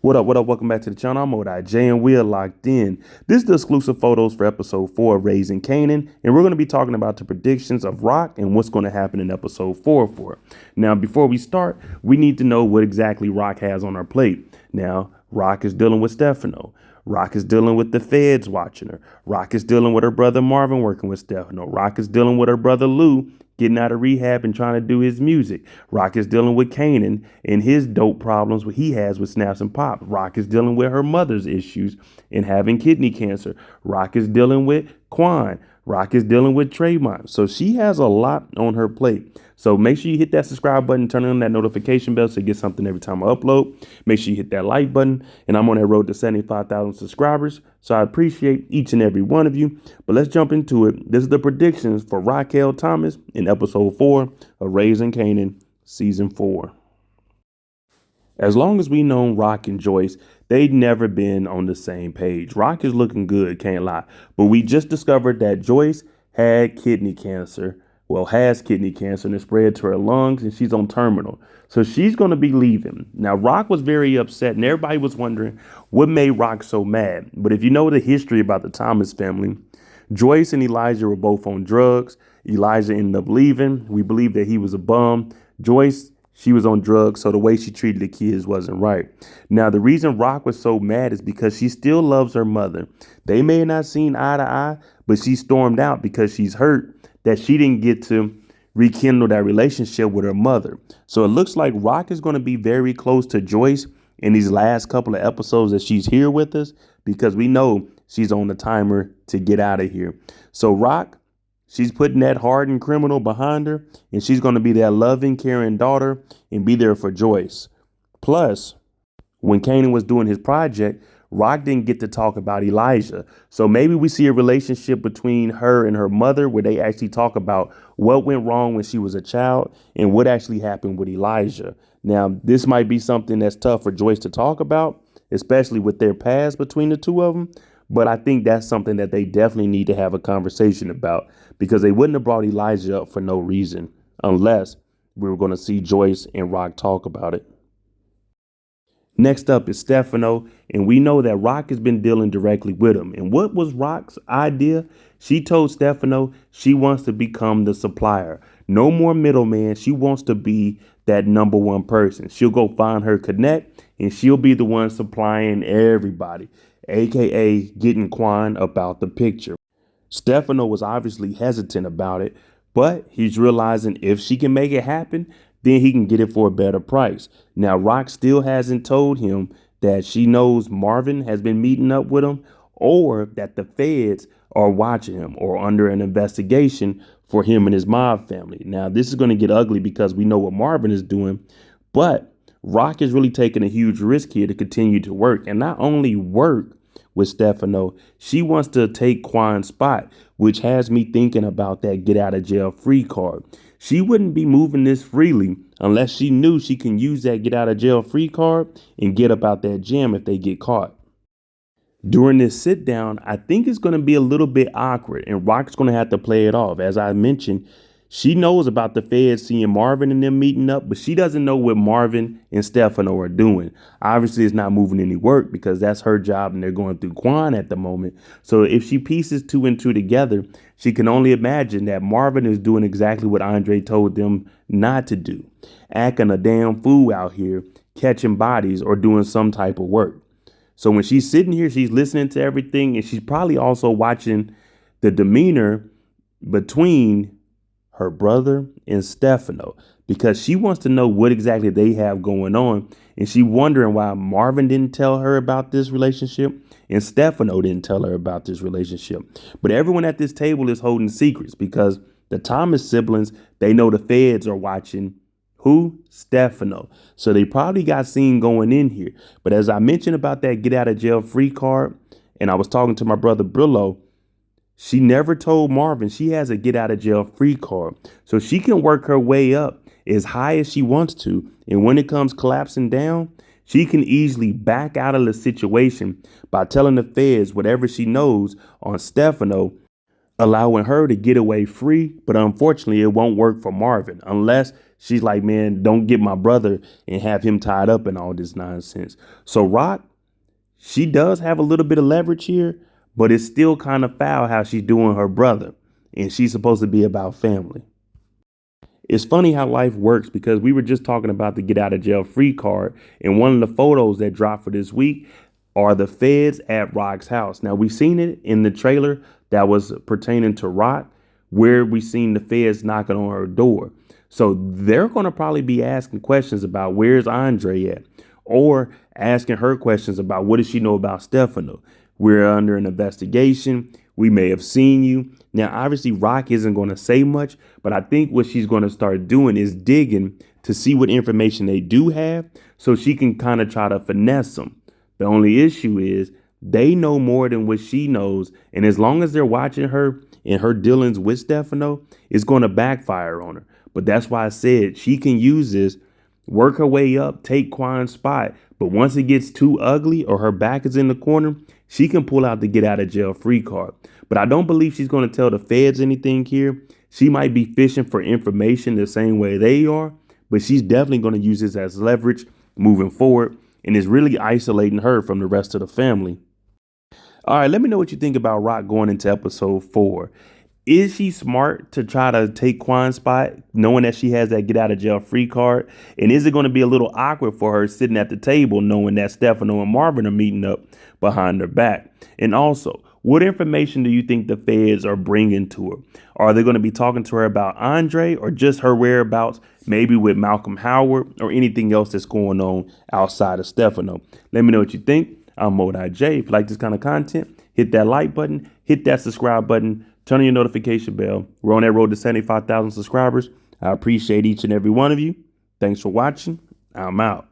What up, what up? Welcome back to the channel. I'm Moda J and we are locked in. This is the exclusive photos for episode 4 of Raising Kanan, and we're going to be talking about the predictions of Rock and what's going to happen in episode 4 for her. Now, before we start, we need to know what exactly Rock has on her plate. Now, Rock is dealing with Stefano. Rock is dealing with the feds watching her. Rock is dealing with her brother Marvin working with Stefano. Rock is dealing with her brother Lou getting out of rehab and trying to do his music. Rock is dealing with Kanan and his dope problems what he has with snaps and pop. Rock is dealing with her mother's issues and having kidney cancer. Rock is dealing with Quan. Rock is dealing with Trayvon. So she has a lot on her plate. So make sure you hit that subscribe button, turn on that notification bell so you get something every time I upload. Make sure you hit that like button. And I'm on that road to 75,000 subscribers. So I appreciate each and every one of you. But let's jump into it. This is the predictions for Raquel Thomas in episode 4 of Raising Kanan, season 4. As long as we known Rock and Joyce, they'd never been on the same page. Rock is looking good, can't lie. But we just discovered that Joyce had kidney cancer. Well, has kidney cancer and it spread to her lungs and she's on terminal. So she's going to be leaving. Now, Rock was very upset and everybody was wondering what made Rock so mad. But if you know the history about the Thomas family, Joyce and Elijah were both on drugs. Elijah ended up leaving. We believe that he was a bum. Joyce, she was on drugs, so the way she treated the kids wasn't right. Now, the reason Rock was so mad is because she still loves her mother. They may have not seen eye to eye, but she stormed out because she's hurt that she didn't get to rekindle that relationship with her mother. So it looks like Rock is going to be very close to Joyce in these last couple of episodes that she's here with us, because we know she's on the timer to get out of here. So Rock, she's putting that hardened criminal behind her, and she's going to be that loving, caring daughter and be there for Joyce. Plus, when Kanan was doing his project, Rock didn't get to talk about Elijah. So maybe we see a relationship between her and her mother where they actually talk about what went wrong when she was a child and what actually happened with Elijah. Now, this might be something that's tough for Joyce to talk about, especially with their past between the two of them. But I think that's something that they definitely need to have a conversation about, because they wouldn't have brought Elijah up for no reason unless we were going to see Joyce and Rock talk about it. Next up is Stefano, and we know that Rock has been dealing directly with him. And what was Rock's idea? She told Stefano she wants to become the supplier. No more middleman. She wants to be that number one person. She'll go find her connect, and she'll be the one supplying everybody, aka getting Quan about the picture. Stefano was obviously hesitant about it, but he's realizing if she can make it happen, then he can get it for a better price. Now, Rock still hasn't told him that she knows Marvin has been meeting up with him, or that the feds are watching him or under an investigation for him and his mob family. Now, this is going to get ugly because we know what Marvin is doing, but Rock is really taking a huge risk here to continue to work, and not only work with Stefano, she wants to take Quan's spot, which has me thinking about that get out of jail free card. She wouldn't be moving this freely unless she knew she can use that get out of jail free card and get up out that jam if they get caught. During this sit down, I think it's going to be a little bit awkward and Rock's going to have to play it off. As I mentioned, she knows about the feds seeing Marvin and them meeting up, but she doesn't know what Marvin and Stefano are doing. Obviously, it's not moving any work because that's her job and they're going through Quan at the moment. So if she pieces 2 and 2 together, she can only imagine that Marvin is doing exactly what Andre told them not to do, acting a damn fool out here, catching bodies or doing some type of work. So when she's sitting here, she's listening to everything, and she's probably also watching the demeanor between her brother and Stefano, because she wants to know what exactly they have going on. And she wondering why Marvin didn't tell her about this relationship and Stefano didn't tell her about this relationship. But everyone at this table is holding secrets because the Thomas siblings, they know the feds are watching who? Stefano. So they probably got seen going in here. But as I mentioned about that get out of jail free card, and I was talking to my brother Brillo, she never told Marvin she has a get out of jail free card. So she can work her way up as high as she wants to. And when it comes collapsing down, she can easily back out of the situation by telling the feds whatever she knows on Stefano, allowing her to get away free. But unfortunately, it won't work for Marvin unless She's like, man, don't get my brother and have him tied up in all this nonsense. So Rock, she does have a little bit of leverage here, but it's still kind of foul how she's doing her brother. And she's supposed to be about family. It's funny how life works because we were just talking about the get out of jail free card. And one of the photos that dropped for this week are the feds at Rock's house. Now, we've seen it in the trailer that was pertaining to Rock, where we seen the feds knocking on her door. So they're going to probably be asking questions about where's Andre at, or asking her questions about what does she know about Stefano. We're under an investigation. We may have seen you. Now, obviously, Rock isn't going to say much, but I think what she's going to start doing is digging to see what information they do have so she can kind of try to finesse them. The only issue is they know more than what she knows. And as long as they're watching her and her dealings with Stefano, it's going to backfire on her. But that's why I said she can use this, work her way up, take Quan's spot. But once it gets too ugly or her back is in the corner, she can pull out the get out of jail free card. But I don't believe she's going to tell the feds anything here. She might be fishing for information the same way they are, but she's definitely going to use this as leverage moving forward. And it's really isolating her from the rest of the family. All right, let me know what you think about Rock going into episode 4. Is she smart to try to take Quan's spot, knowing that she has that get out of jail free card? And is it going to be a little awkward for her sitting at the table knowing that Stefano and Marvin are meeting up behind her back? And also, what information do you think the feds are bringing to her? Are they going to be talking to her about Andre, or just her whereabouts, maybe with Malcolm Howard, or anything else that's going on outside of Stefano? Let me know what you think. I'm Mo.J. If you like this kind of content, hit that like button, hit that subscribe button, turn on your notification bell. We're on that road to 75,000 subscribers. I appreciate each and every one of you. Thanks for watching. I'm out.